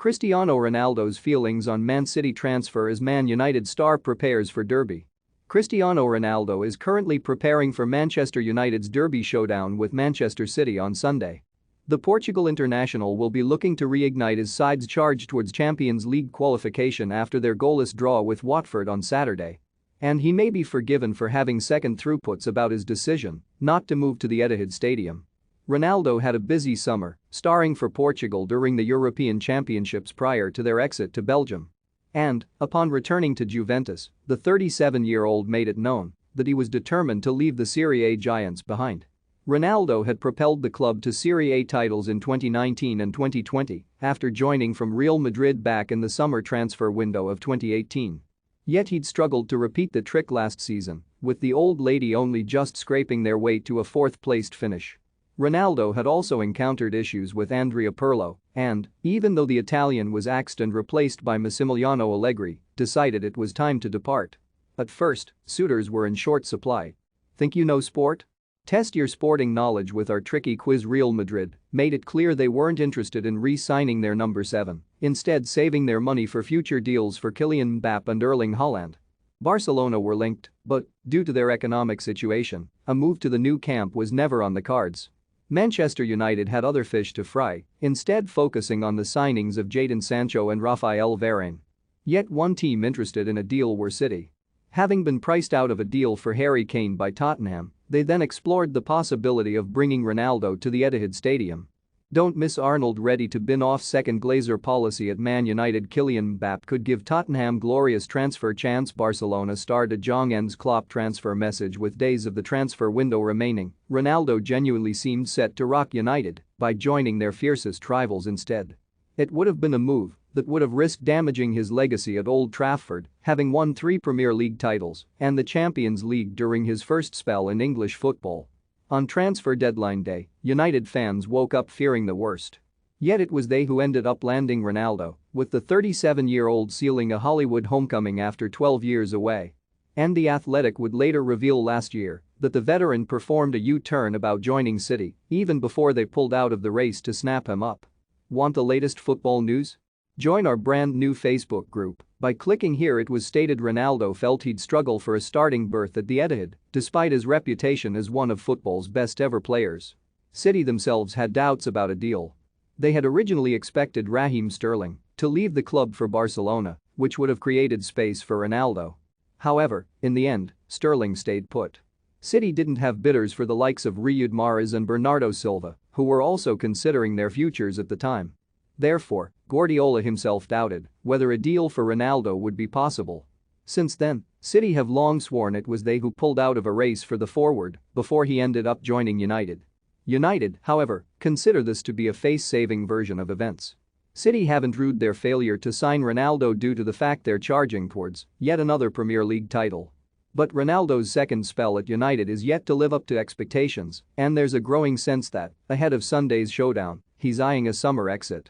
Cristiano Ronaldo's feelings on Man City transfer as Man United star prepares for derby. Cristiano Ronaldo is currently preparing for Manchester United's derby showdown with Manchester City on Sunday. The Portugal international will be looking to reignite his side's charge towards Champions League qualification after their goalless draw with Watford on Saturday. And he may be forgiven for having second thoughts about his decision not to move to the Etihad Stadium. Ronaldo had a busy summer, starring for Portugal during the European Championships prior to their exit to Belgium. And, upon returning to Juventus, the 37-year-old made it known that he was determined to leave the Serie A giants behind. Ronaldo had propelled the club to Serie A titles in 2019 and 2020 after joining from Real Madrid back in the summer transfer window of 2018. Yet he'd struggled to repeat the trick last season, with the old lady only just scraping their way to a fourth-placed finish. Ronaldo had also encountered issues with Andrea Pirlo and, even though the Italian was axed and replaced by Massimiliano Allegri, decided it was time to depart. At first, suitors were in short supply. Think you know sport? Test your sporting knowledge with our tricky quiz. Real Madrid made it clear they weren't interested in re-signing their number 7, instead saving their money for future deals for Kylian Mbappe and Erling Haaland. Barcelona were linked, but, due to their economic situation, a move to the new camp was never on the cards. Manchester United had other fish to fry, instead focusing on the signings of Jadon Sancho and Raphael Varane. Yet one team interested in a deal were City. Having been priced out of a deal for Harry Kane by Tottenham, they then explored the possibility of bringing Ronaldo to the Etihad Stadium. Don't miss Arnold ready to bin off second Glazer policy at Man United. Kylian Mbappe could give Tottenham glorious transfer chance. Barcelona star De Jong ends Klopp transfer message with days of the transfer window remaining. Ronaldo genuinely seemed set to rock United by joining their fiercest rivals instead. It would have been a move that would have risked damaging his legacy at Old Trafford, having won 3 Premier League titles and the Champions League during his first spell in English football. On transfer deadline day, United fans woke up fearing the worst. Yet it was they who ended up landing Ronaldo, with the 37-year-old sealing a Hollywood homecoming after 12 years away. And The Athletic would later reveal last year that the veteran performed a U-turn about joining City even before they pulled out of the race to snap him up. Want the latest football news? Join our brand new Facebook group by clicking here. It was stated Ronaldo felt he'd struggle for a starting berth at the Etihad, despite his reputation as one of football's best ever players. City themselves had doubts about a deal. They had originally expected Raheem Sterling to leave the club for Barcelona, which would have created space for Ronaldo. However, in the end, Sterling stayed put. City didn't have bidders for the likes of Riyad Mahrez and Bernardo Silva, who were also considering their futures at the time. Therefore, Guardiola himself doubted whether a deal for Ronaldo would be possible. Since then, City have long sworn it was they who pulled out of a race for the forward before he ended up joining United. United, however, consider this to be a face-saving version of events. City haven't rued their failure to sign Ronaldo due to the fact they're charging towards yet another Premier League title. But Ronaldo's second spell at United is yet to live up to expectations, and there's a growing sense that, ahead of Sunday's showdown, he's eyeing a summer exit.